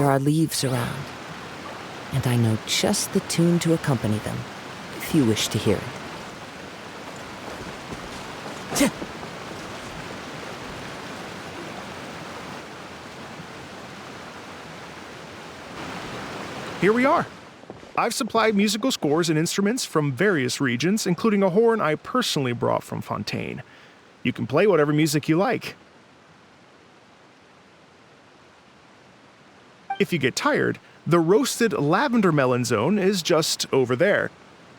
there are leaves around, and I know just the tune to accompany them, if you wish to hear it. Here we are. I've supplied musical scores and instruments from various regions, including a horn I personally brought from Fontaine. You can play whatever music you like. If you get tired, the roasted lavender melon zone is just over there.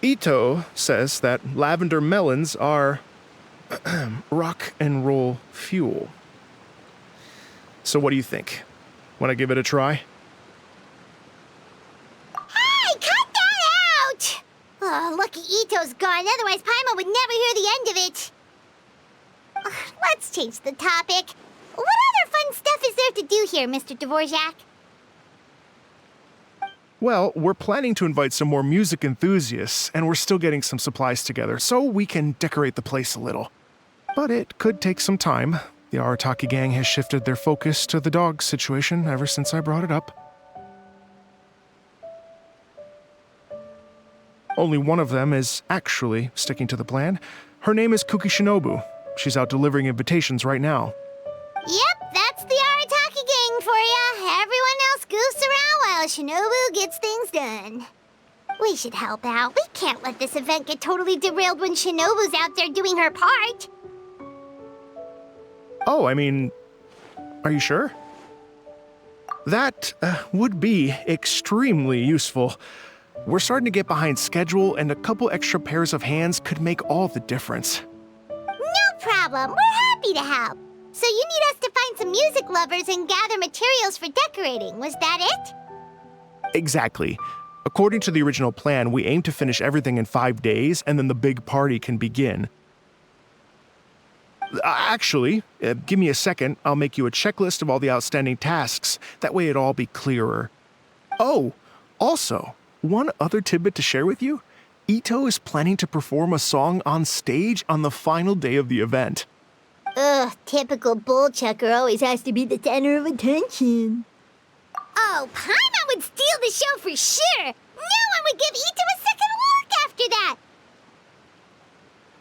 Ito says that lavender melons are rock and roll fuel. So what do you think? Want to give it a try? Hey, cut that out! Oh, lucky Ito's gone, otherwise Paimon would never hear the end of it. Let's change the topic. What other fun stuff is there to do here, Mr. Dvorak? Well, we're planning to invite some more music enthusiasts, and we're still getting some supplies together, so we can decorate the place a little. But it could take some time. The Arataki gang has shifted their focus to the dog situation ever since I brought it up. Only one of them is actually sticking to the plan. Her name is Kuki Shinobu. She's out delivering invitations right now. Yep, that's the Arataki gang for ya. Everyone else goofs around while Shinobu gets things done. We should help out. We can't let this event get totally derailed when Shinobu's out there doing her part. Oh, I mean, are you sure? That would be extremely useful. We're starting to get behind schedule, and a couple extra pairs of hands could make all the difference. No problem. We're happy to help. So you need us to find some music lovers and gather materials for decorating. Was that it? Exactly. According to the original plan, we aim to finish everything in 5 days, and then the big party can begin. Actually, give me a second. I'll make you a checklist of all the outstanding tasks. That way it'll all be clearer. Oh, also, one other tidbit to share with you. Ito is planning to perform a song on stage on the final day of the event. Ugh, typical bull chucker always has to be the center of attention. Oh, Paimon would steal the show for sure! No one would give Ito a second look after that!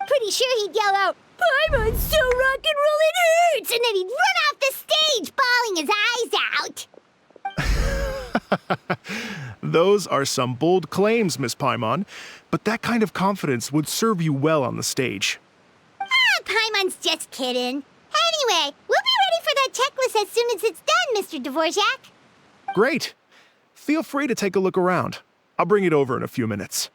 Pretty sure he'd yell out, "Paimon's so rock and roll it hurts!" And then he'd run off the stage, bawling his eyes out. Those are some bold claims, Miss Paimon, but that kind of confidence would serve you well on the stage. Paimon's just kidding. Anyway, we'll be ready for that checklist as soon as it's done, Mr. Dvorak. Great. Feel free to take a look around. I'll bring it over in a few minutes.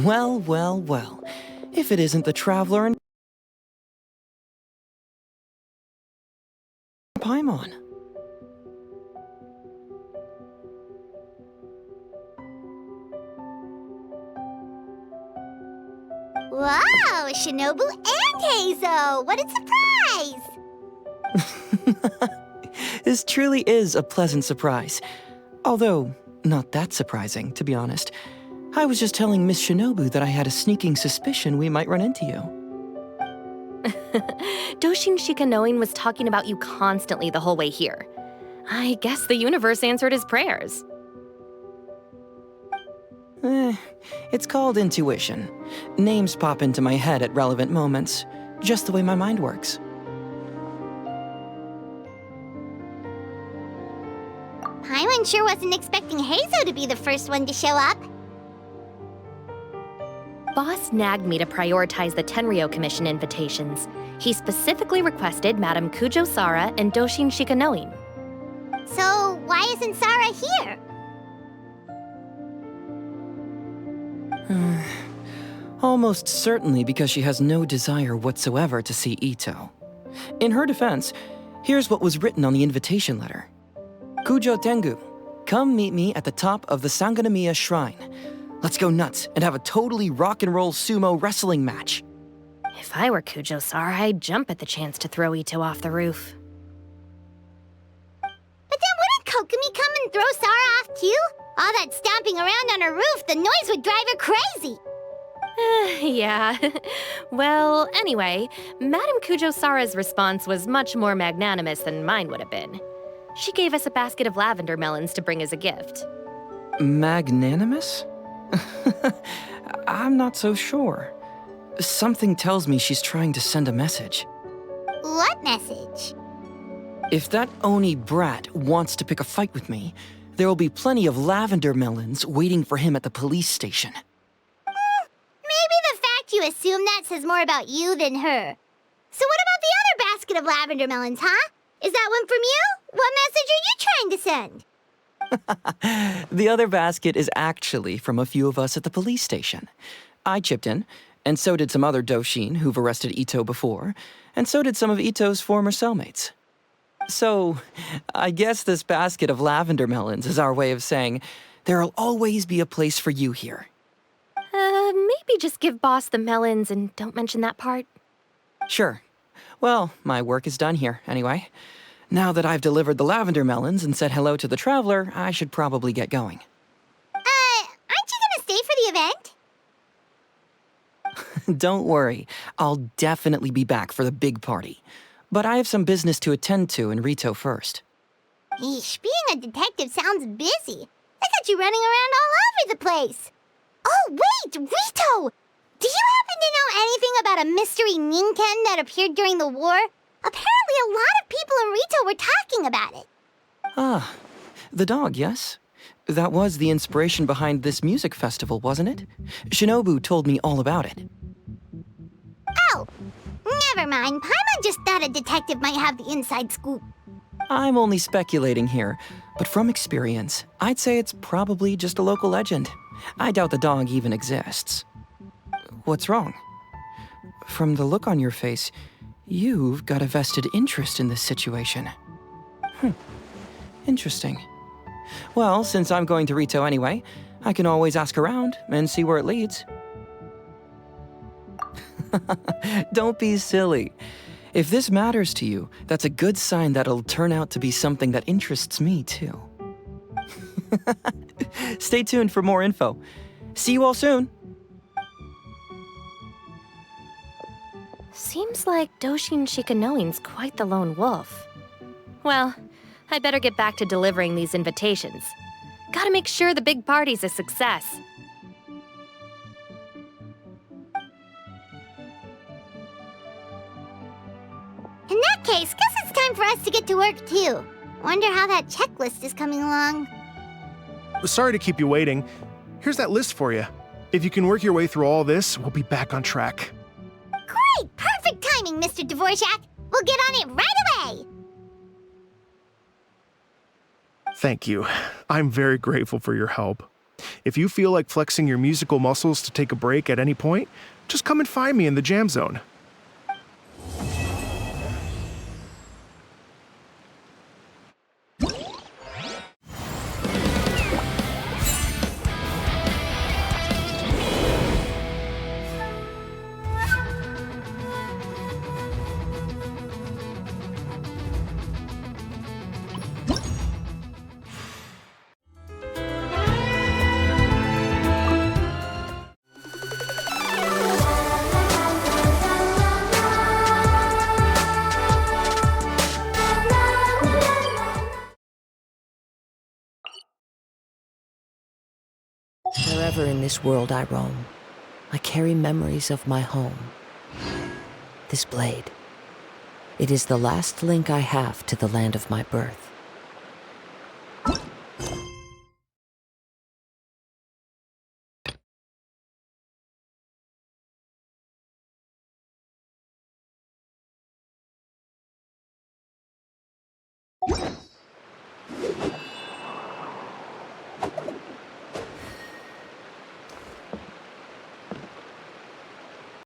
Well, well, well. If it isn't the Traveler and Paimon. Wow, Shinobu and Heizo! What a surprise! This truly is a pleasant surprise. Although, not that surprising, to be honest. I was just telling Miss Shinobu that I had a sneaking suspicion we might run into you. Doshin Shikanoin was talking about you constantly the whole way here. I guess the universe answered his prayers. It's called intuition. Names pop into my head at relevant moments, just the way my mind works. Paimon sure wasn't expecting Heizo to be the first one to show up. Boss nagged me to prioritize the Tenryo Commission invitations. He specifically requested Madame Kujo Sara and Doshin Shikanoin. So, why isn't Sara here? Almost certainly because she has no desire whatsoever to see Ito. In her defense, here's what was written on the invitation letter. Kujo Tengu, come meet me at the top of the Sangonomiya Shrine. Let's go nuts and have a totally rock and roll sumo wrestling match. If I were Kujo-Sara, I'd jump at the chance to throw Ito off the roof. But then wouldn't Kokomi come and throw Sara off too? All that stomping around on her roof, the noise would drive her crazy. Yeah. Well, anyway, Madame Kujo-Sara's response was much more magnanimous than mine would have been. She gave us a basket of lavender melons to bring as a gift. Magnanimous? I'm not so sure. Something tells me she's trying to send a message. What message? If that Oni brat wants to pick a fight with me, there will be plenty of lavender melons waiting for him at the police station. Maybe the fact you assume that says more about you than her. So what about the other basket of lavender melons, huh? Is that one from you? What message are you trying to send? The other basket is actually from a few of us at the police station. I chipped in, and so did some other Doshin who've arrested Ito before, and so did some of Ito's former cellmates. So, I guess this basket of lavender melons is our way of saying, there'll always be a place for you here. Maybe just give Boss the melons and don't mention that part. Sure. Well, my work is done here, anyway. Now that I've delivered the lavender melons and said hello to the traveler, I should probably get going. Aren't you gonna stay for the event? Don't worry, I'll definitely be back for the big party. But I have some business to attend to in Rito first. Eesh, being a detective sounds busy. I got you running around all over the place. Oh, wait, Rito! Do you happen to know anything about a mystery Ninken that appeared during the war? Apparently a lot of people in Rito were talking about it. Ah, the dog, yes? That was the inspiration behind this music festival, wasn't it? Shinobu told me all about it. Oh, never mind. Paimon just thought a detective might have the inside scoop. I'm only speculating here, but from experience, I'd say it's probably just a local legend. I doubt the dog even exists. What's wrong? From the look on your face, you've got a vested interest in this situation. Interesting. Well, since I'm going to Rito anyway, I can always ask around and see where it leads. Don't be silly. If this matters to you, that's a good sign that it'll turn out to be something that interests me, too. Stay tuned for more info. See you all soon. Seems like Doshin Shikanoin's quite the lone wolf. Well, I'd better get back to delivering these invitations. Gotta make sure the big party's a success. In that case, guess it's time for us to get to work too. Wonder how that checklist is coming along. Sorry to keep you waiting. Here's that list for you. If you can work your way through all this, we'll be back on track. Great! Perfect timing, Mr. Dvorak! We'll get on it right away! Thank you. I'm very grateful for your help. If you feel like flexing your musical muscles to take a break at any point, just come and find me in the jam zone. Wherever in this world I roam, I carry memories of my home. This blade, it is the last link I have to the land of my birth.